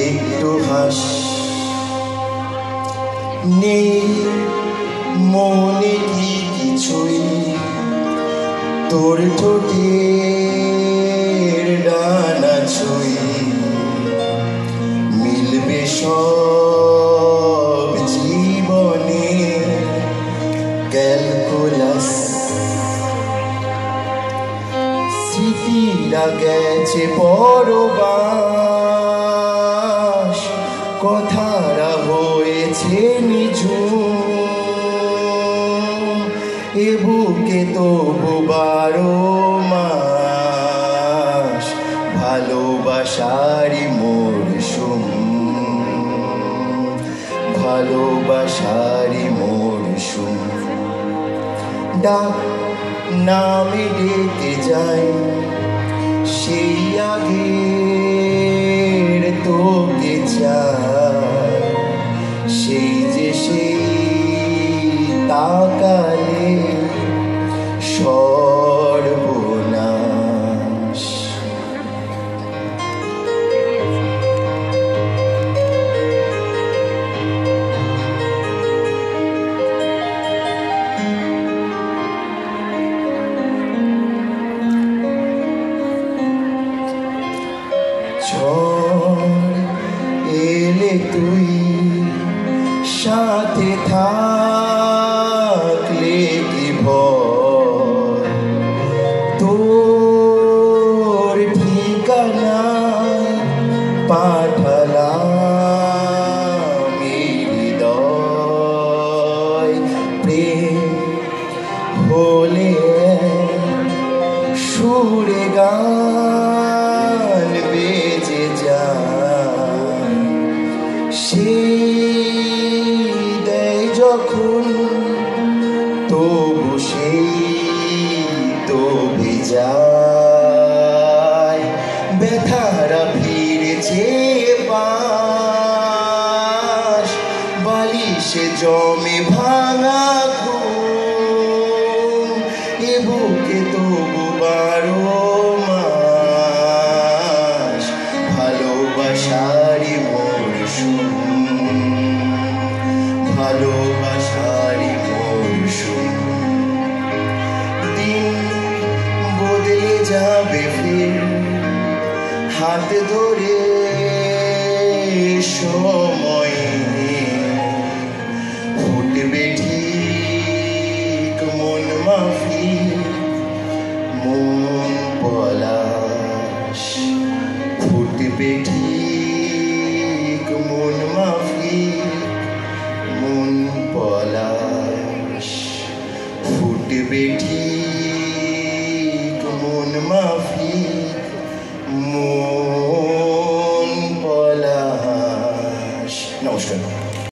একটু হাস নেই মনে কি কিছুই তোর ঠোঁটের ডানা ছুঁই মিলবে সব জীবনে ক্যালকুলাস স্মৃতিরা গেছে পরবাস কথারা হয়েছে নিঝুম এ বুকে তবু 12 মাস ভালোবাসারই মরশুম ভালোবাসারই মরশুম ডাক নামে ডেকে যায় সেই আগের তোকে চায় সেই যে সেই তাকালে সর্বনাশ ঝড় এলে তুই সাথে থাকলে কি ভয় তোর ঠিকানায় পাঠালাম হৃদয় প্রেম হলে সুরে গান বেজে যায় সেই দেয় যখন তবু সেই তো যায় ব্যথারা ফিরেছে পাশ বালিশে জমে ভাঙা ঘুম এ বুকে তবু 12 মাস ভালোবাসারই মরশুম ভালোবাসারই মরশুম দিন বদলে যাবে ফির হাত ধরে সময় ফুটবে ঠিক মন মাফি মন পলাশ ফুটবে ঠিক মন মাফি মন পলাশ ফুটবে ঠিক মন মা